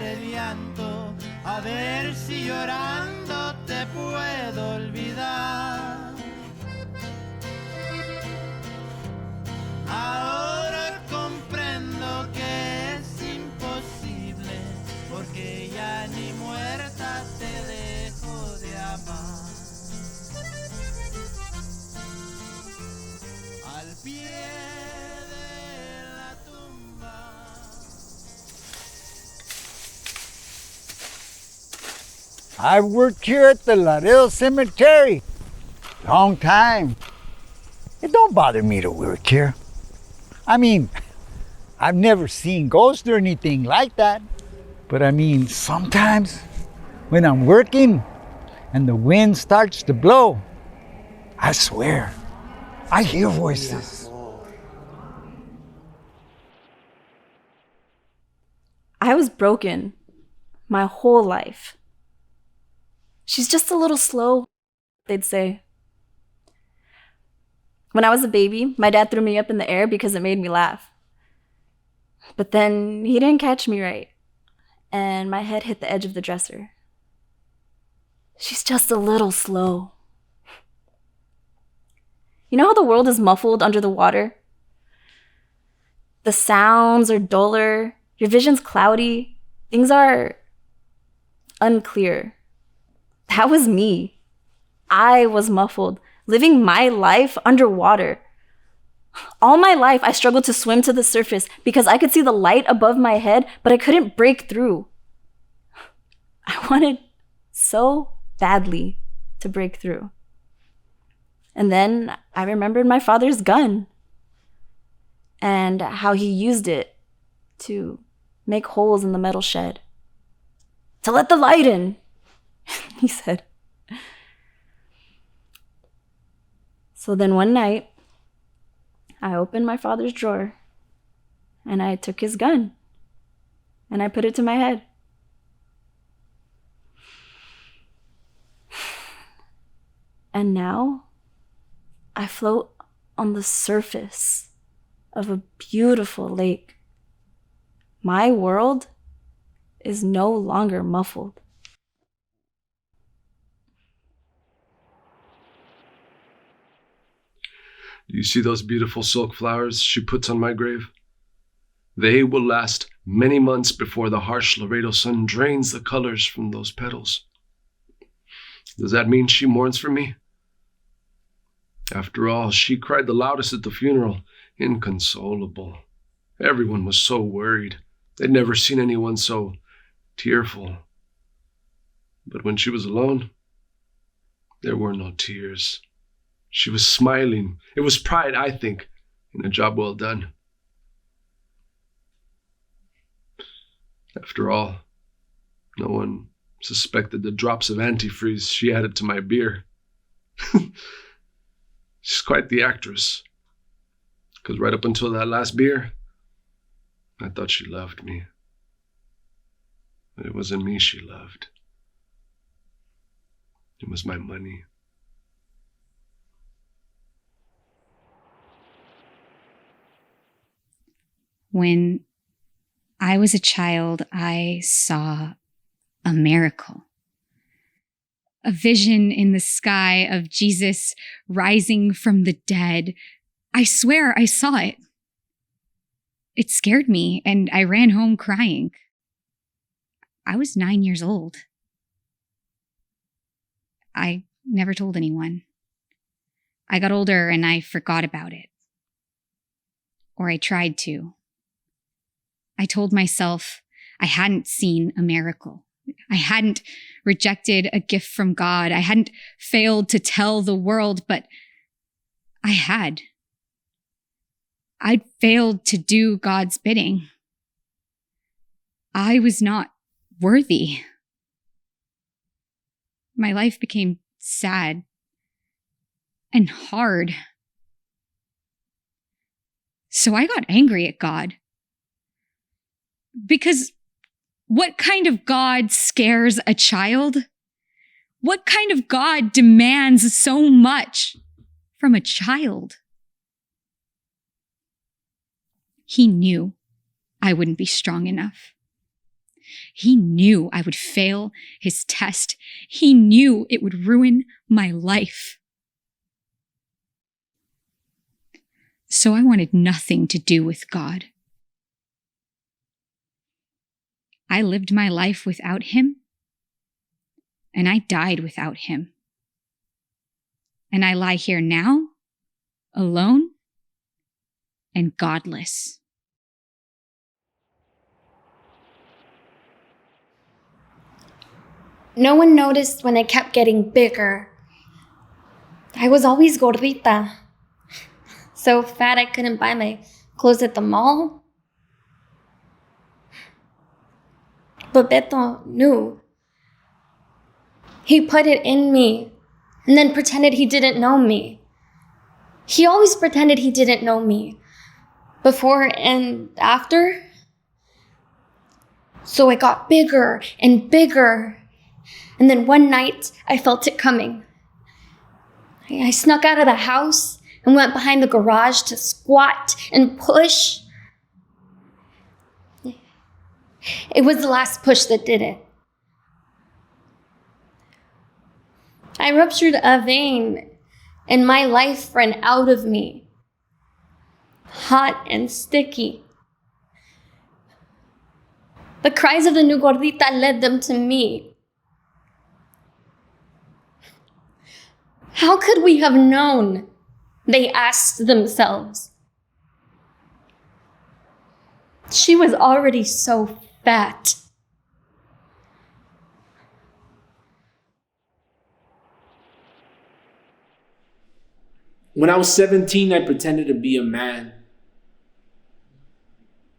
callar el llanto, a ver si llorando te puedo olvidar. Ahora comprendo que es imposible, porque ya ni muerta te dejo de amar. Al pie de la tumba. I've worked here at the Laredo Cemetery. Long time. It don't bother me to work here. I mean, I've never seen ghosts or anything like that. But I mean, sometimes when I'm working and the wind starts to blow, I swear, I hear voices. I was broken my whole life. She's just a little slow, they'd say. When I was a baby, my dad threw me up in the air because it made me laugh. But then he didn't catch me right, and my head hit the edge of the dresser. She's just a little slow. You know how the world is muffled under the water? The sounds are duller, your vision's cloudy, things are unclear. That was me. I was muffled, living my life underwater. All my life, I struggled to swim to the surface because I could see the light above my head, but I couldn't break through. I wanted so badly to break through. And then I remembered my father's gun and how he used it to make holes in the metal shed. To let the light in, he said. So then one night, I opened my father's drawer and I took his gun and I put it to my head. And now I float on the surface of a beautiful lake. My world is no longer muffled. You see those beautiful silk flowers she puts on my grave? They will last many months before the harsh Laredo sun drains the colors from those petals. Does that mean she mourns for me? After all, she cried the loudest at the funeral, inconsolable. Everyone was so worried. They'd never seen anyone so tearful. But when she was alone, there were no tears. She was smiling. It was pride, I think, in a job well done. After all, no one suspected the drops of antifreeze she added to my beer. She's quite the actress. Because right up until that last beer, I thought she loved me. But it wasn't me she loved. It was my money. When I was a child, I saw a miracle. A vision in the sky of Jesus rising from the dead. I swear I saw it. It scared me, and I ran home crying. I was 9 years old. I never told anyone. I got older and I forgot about it. Or I tried to. I told myself I hadn't seen a miracle. I hadn't rejected a gift from God. I hadn't failed to tell the world, but I had. I'd failed to do God's bidding. I was not worthy. My life became sad and hard. So I got angry at God. Because what kind of God scares a child? What kind of God demands so much from a child? He knew I wouldn't be strong enough. He knew I would fail his test. He knew it would ruin my life. So I wanted nothing to do with God. I lived my life without him, and I died without him. And I lie here now, alone and godless. No one noticed when I kept getting bigger. I was always gordita. So fat I couldn't buy my clothes at the mall. But Beto knew. He put it in me and then pretended he didn't know me. He always pretended he didn't know me, before and after. So I got bigger and bigger. And then one night, I felt it coming. I snuck out of the house and went behind the garage to squat and push. It was the last push that did it. I ruptured a vein and my life ran out of me. Hot and sticky. The cries of the new gordita led them to me. How could we have known? They asked themselves. She was already so fat. When I was 17, I pretended to be a man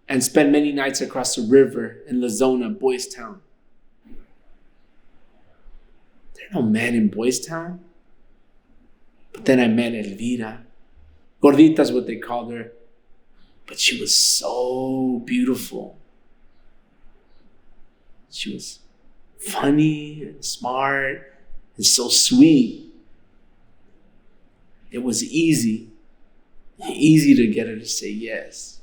and spent many nights across the river in La Zona, Boys Town. There are no men in Boys Town. But then I met Elvira. Gordita is what they called her. But she was so beautiful. She was funny and smart and so sweet. It was easy to get her to say yes.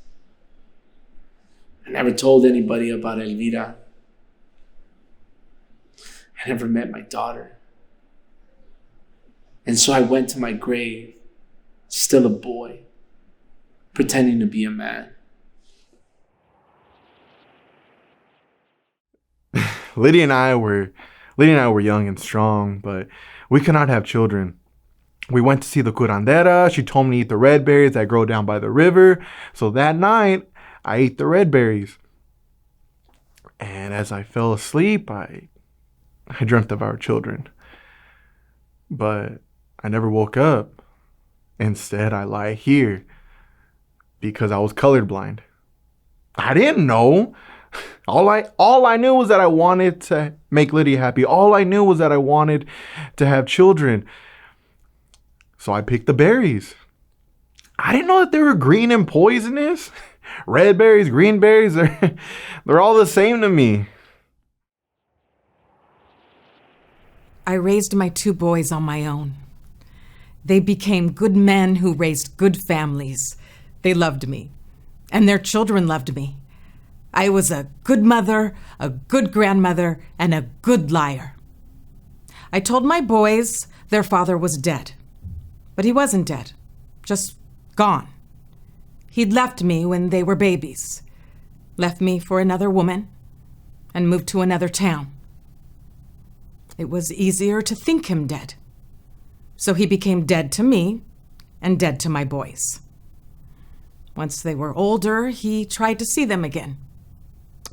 I never told anybody about Elvira. I never met my daughter. And so I went to my grave, still a boy, pretending to be a man. Lydia and I were young and strong, but we could not have children. We went to see the curandera. She told me to eat the red berries that grow down by the river. So that night, I ate the red berries. And as I fell asleep, I dreamt of our children. But I never woke up. Instead, I lie here because I was colorblind. I didn't know. All I knew was that I wanted to make Lydia happy. All I knew was that I wanted to have children. So I picked the berries. I didn't know that they were green and poisonous. Red berries, green berries, they're all the same to me. I raised my 2 boys on my own. They became good men who raised good families. They loved me, and their children loved me. I was a good mother, a good grandmother, and a good liar. I told my boys their father was dead. But he wasn't dead, just gone. He'd left me when they were babies, left me for another woman, and moved to another town. It was easier to think him dead. So he became dead to me and dead to my boys. Once they were older, he tried to see them again.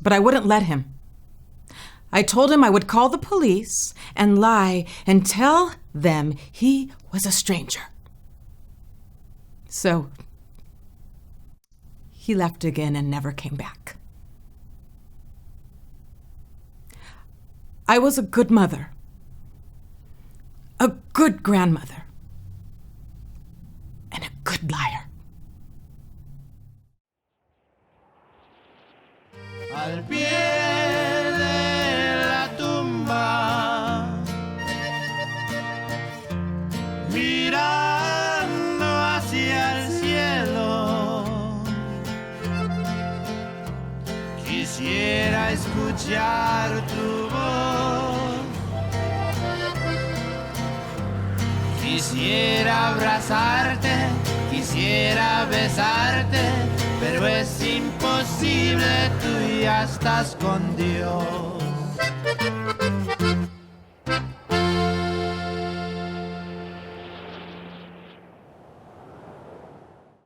But I wouldn't let him. I told him I would call the police and lie and tell them he was a stranger. So he left again and never came back. I was a good mother, a good grandmother, and a good liar. Al pie de la tumba, mirando hacia el cielo, quisiera escuchar escuchar tu voz. Quisiera abrazarte, quisiera besarte, pero es imposible, tú ya estás con Dios.